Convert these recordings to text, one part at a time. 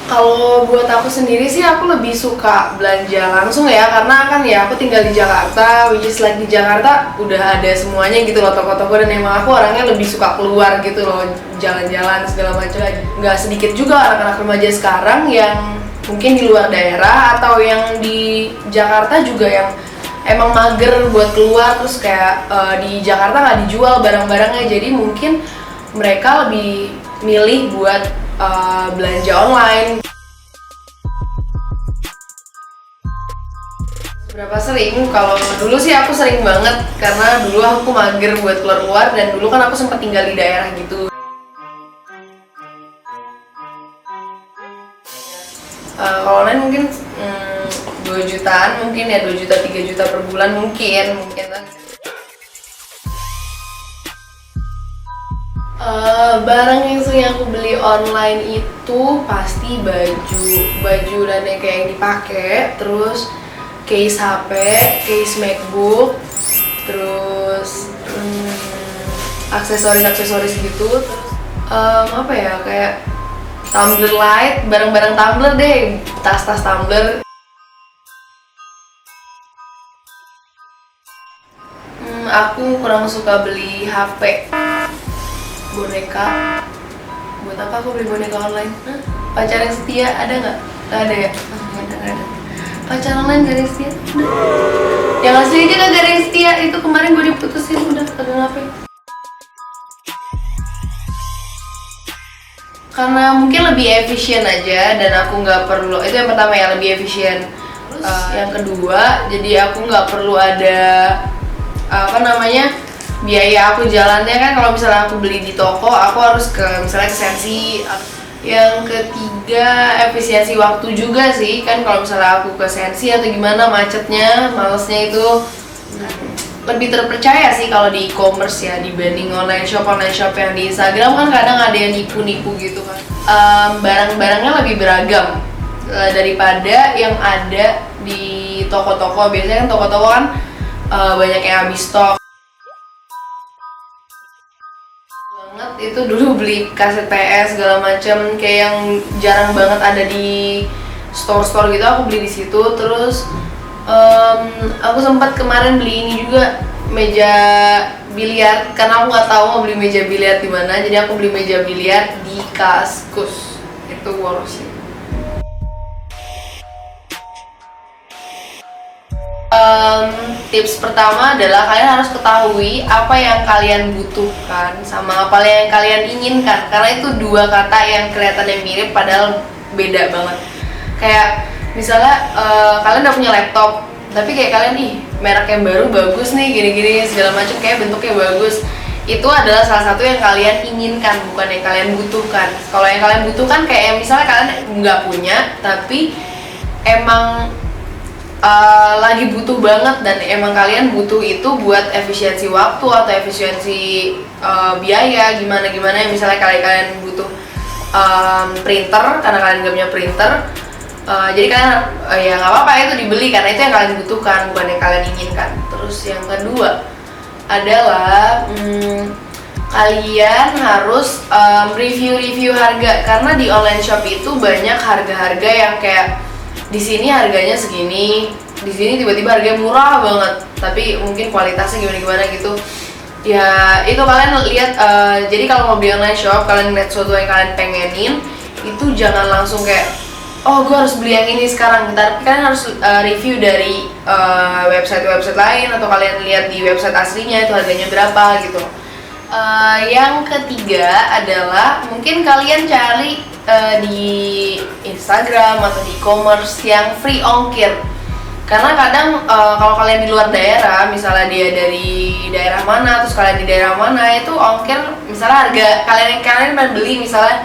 Kalau buat aku sendiri sih aku lebih suka belanja langsung ya, karena kan ya aku tinggal di Jakarta, which is like di Jakarta udah ada semuanya gitu loh toko-toko, dan emang aku orangnya lebih suka keluar gitu loh, jalan-jalan segala macam. Nggak sedikit juga anak-anak remaja sekarang yang mungkin di luar daerah atau yang di Jakarta juga yang emang mager buat keluar, terus kayak di Jakarta nggak dijual barang-barangnya, jadi mungkin mereka lebih milih buat belanja online. Berapa sering? Kalau dulu sih aku sering banget, karena dulu aku mager buat keluar-keluar, dan dulu kan aku sempat tinggal di daerah gitu. Kalau online mungkin 2 jutaan mungkin ya, 2 juta 3 juta per bulan mungkin kan. Barang yang sering aku beli online itu pasti baju dan yang kayak yang dipakai, terus case HP, case MacBook, terus aksesoris gitu, terus apa ya, kayak tumbler light, barang-barang tumbler deh, tas-tas tumbler. Aku kurang suka beli HP, boneka. Buat apa aku beli boneka online? Pacar yang setia ada nggak? Nggak ada ya? Nggak ada. Pacar online gak ada yang setia? Yang asli aja gak ada yang setia. Itu kemarin gue diputusin, udah kagak ngapain. Karena mungkin lebih efisien aja, dan aku nggak perlu, itu yang pertama ya, lebih efisien. Terus yang kedua, jadi aku nggak perlu ada biaya aku jalannya kan. Kalau misalnya aku beli di toko, aku harus misalnya ke Sensi. Yang ketiga, efisiensi waktu juga sih kan. Kalau misalnya aku ke Sensi atau gimana, macetnya, malesnya itu lebih terpercaya sih kalau di e-commerce ya, dibanding online shop yang di Instagram kan kadang ada yang nipu-nipu gitu kan. Barang-barangnya lebih beragam daripada yang ada di toko-toko. Biasanya kan toko-toko kan banyak yang habis stok banget. Itu dulu beli kaset PS segala macam, kayak yang jarang banget ada di store-store gitu, aku beli di situ. Terus aku sempat kemarin beli ini juga, meja biliar, karena aku nggak tahu mau beli meja biliar di mana, jadi aku beli meja biliar di Kaskus. Itu boros sih. Tips pertama adalah kalian harus ketahui apa yang kalian butuhkan sama apa yang kalian inginkan, karena itu dua kata yang kelihatannya mirip padahal beda banget. Kayak misalnya kalian udah punya laptop, tapi kayak kalian merek yang baru bagus nih, gini-gini segala macam, kayak bentuknya bagus. Itu adalah salah satu yang kalian inginkan, bukan yang kalian butuhkan. Kalau yang kalian butuhkan kayak yang misalnya kalian nggak punya tapi emang lagi butuh banget, dan emang kalian butuh itu buat efisiensi waktu atau efisiensi biaya gimana misalnya kalian butuh printer karena kalian gak punya printer, jadi kalian ya nggak apa-apa itu dibeli karena itu yang kalian butuhkan, bukan yang kalian inginkan. Terus yang kedua adalah kalian harus review harga, karena di online shop itu banyak harga-harga yang kayak di sini harganya segini, di sini tiba-tiba harganya murah banget, tapi mungkin kualitasnya gimana gitu. Ya itu kalian lihat. Jadi kalau mau beli online shop, kalian lihat sesuatu yang kalian pengenin, itu jangan langsung kayak, oh gue harus beli yang ini sekarang. Tapi kalian harus review dari website lain, atau kalian lihat di website aslinya itu harganya berapa gitu. Yang ketiga adalah mungkin kalian cari di Instagram atau di e-commerce yang free ongkir, karena kadang kalau kalian di luar daerah, misalnya dia dari daerah mana, terus kalian di daerah mana, itu ongkir misalnya harga kalian pernah beli misalnya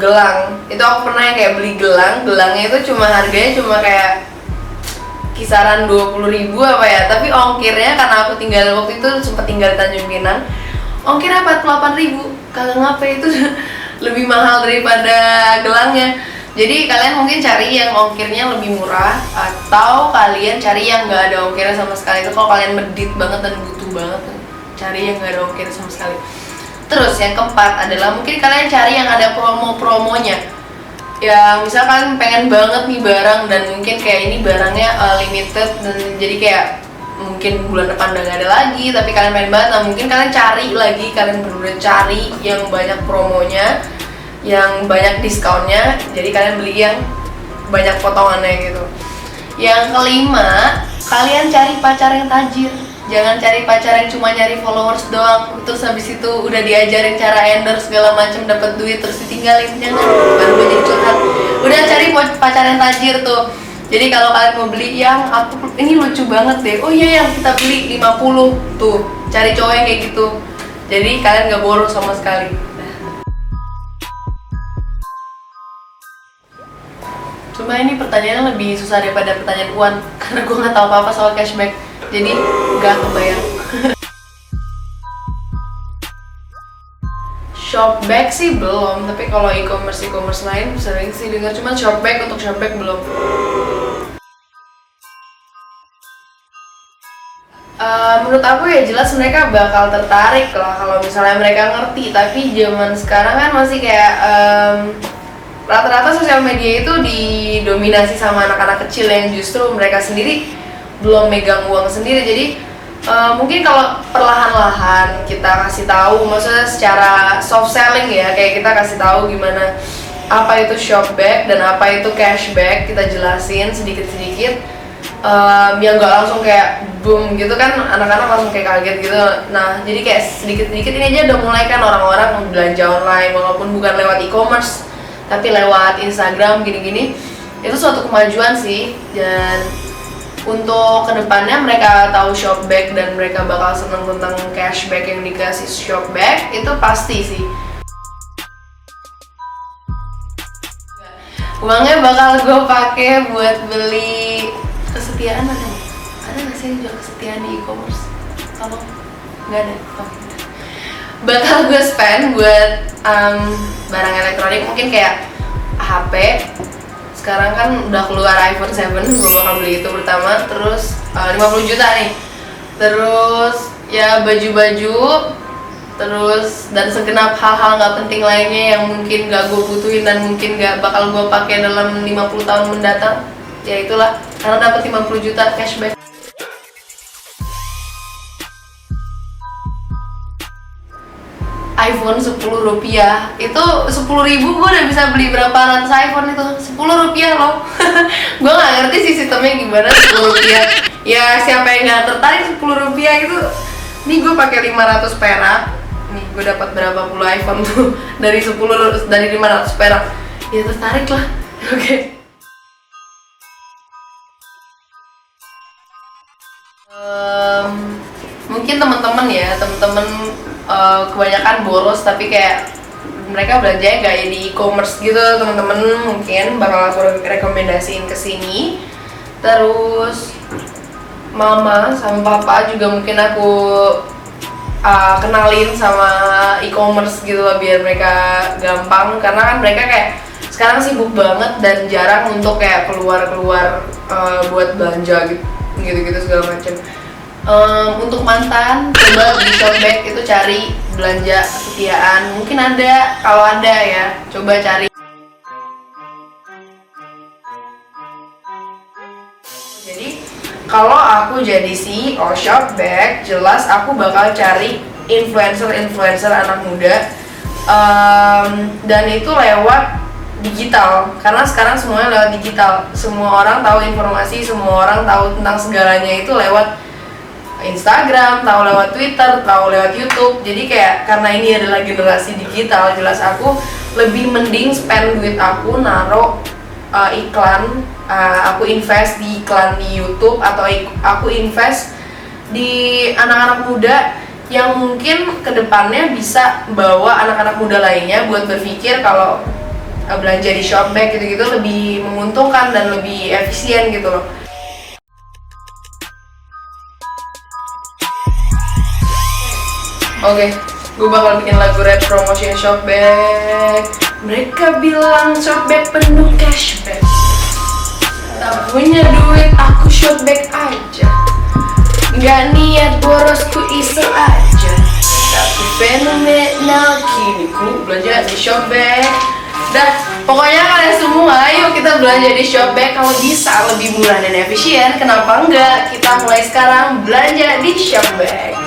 gelang, itu aku pernah yang kayak beli gelangnya itu harganya cuma kayak kisaran 20.000 apa ya, tapi ongkirnya karena aku waktu itu sempat tinggal di Tanjung Pinang, ongkirnya 48.000. Kagak ngapain, itu lebih mahal daripada gelangnya. Jadi kalian mungkin cari yang ongkirnya lebih murah, atau kalian cari yang nggak ada ongkirnya sama sekali. Itu kalau kalian medit banget dan butuh banget, cari yang nggak ada ongkirnya sama sekali. Terus yang keempat adalah mungkin kalian cari yang ada promonya. ya misalkan pengen banget nih barang dan mungkin kayak ini barangnya limited dan jadi kayak mungkin bulan depan udah gak ada lagi, tapi kalian pengen banget, nah mungkin kalian cari lagi, kalian bener-bener cari yang banyak promonya, yang banyak diskonnya, jadi kalian beli yang banyak potongannya gitu. Yang kelima, kalian cari pacar yang tajir. Jangan cari pacar yang cuma nyari followers doang, terus habis itu udah diajarin cara endorse segala macam, dapat duit terus ditinggalin. Jangan, baru gue jadi curhat. Udah cari pacar yang tajir tuh. Jadi kalau kalian mau beli yang aku ini lucu banget deh, oh iya yang kita beli 50 tuh, cari cowok yang kayak gitu. Jadi kalian gak boros sama sekali. Cuma ini pertanyaannya lebih susah daripada pertanyaan Uan karena gue nggak tahu apa-apa soal cashback, jadi nggak kebayang. Shopback sih belum, tapi kalau e-commerce lain sering sih dengar, cuman Shopback untuk Shopback belum. Menurut aku ya jelas mereka bakal tertarik lah kalau misalnya mereka ngerti, tapi zaman sekarang kan masih kayak rata-rata sosial media itu didominasi sama anak-anak kecil yang justru mereka sendiri belum megang uang sendiri. Jadi mungkin kalau perlahan-lahan kita kasih tahu, maksudnya secara soft selling ya, kayak kita kasih tahu gimana apa itu Shopback dan apa itu cashback, kita jelasin sedikit-sedikit, ya nggak langsung kayak boom gitu kan, anak-anak langsung kayak kaget gitu. Nah jadi kayak sedikit-sedikit ini aja udah mulai kan orang-orang belanja online, walaupun bukan lewat e-commerce tapi lewat Instagram gini-gini, itu suatu kemajuan sih. Dan untuk kedepannya mereka tahu Shopback dan mereka bakal seneng tentang cashback yang dikasih Shopback, itu pasti sih. Uangnya bakal gue pakai buat beli kesetiaan. Ada nggak sih yang jual kesetiaan di e-commerce? Kalau nggak ada, bakal gue spend buat barang elektronik, mungkin kayak HP. Sekarang kan udah keluar iPhone 7, gue bakal beli itu pertama. Terus 50 juta nih. Terus ya baju-baju, terus dan segenap hal-hal nggak penting lainnya yang mungkin nggak gue butuhin dan mungkin nggak bakal gue pakai dalam 50 tahun mendatang. Ya itulah, karena dapat 50 juta cashback. iPhone 10 rupiah, itu 10.000 gue udah bisa beli berapa ratus iPhone itu. 10 rupiah loh. Gue gak ngerti sih sistemnya gimana 10 rupiah. Ya siapa yang gak tertarik 10 rupiah itu. Nih gue pakai 500 perak. Nih gue dapat berapa puluh iPhone tuh dari 500 perak. Ya tertarik lah. Oke. Mungkin teman-teman kebanyakan boros, tapi kayak mereka belanjanya kayak di e-commerce gitu. Teman-teman mungkin bakal aku rekomendasiin ke sini. Terus mama sama papa juga mungkin aku kenalin sama e-commerce gitu lah, biar mereka gampang, karena kan mereka kayak sekarang sibuk banget dan jarang untuk kayak keluar buat belanja gitu segala macam. Untuk mantan, coba di Shopback itu cari belanja kesetiaan, mungkin ada, kalau ada ya coba cari. Jadi kalau aku jadi CEO Shopback, jelas aku bakal cari influencer anak muda, dan itu lewat digital, karena sekarang semuanya lewat digital. Semua orang tahu informasi, semua orang tahu tentang segalanya itu lewat Instagram, tahu lewat Twitter, tahu lewat YouTube. Jadi kayak karena ini adalah generasi digital, jelas aku lebih mending spend duit aku naro iklan, aku invest di iklan di YouTube, atau aku invest di anak-anak muda yang mungkin kedepannya bisa bawa anak-anak muda lainnya buat berpikir kalau belanja di Shopback gitu-gitu lebih menguntungkan dan lebih efisien gitu loh. Oke, gue bakal bikin lagu rap promotion Shopback. Mereka bilang Shopback penuh cashback, tak punya duit aku Shopback aja. Gak niat boros ku iseng aja, tapi fenomenal kini ku belanja di Shopback. Dah, pokoknya kalian semua, yuk kita belanja di Shopback. Kalau bisa lebih murah dan efisien, kenapa enggak? Kita mulai sekarang belanja di Shopback.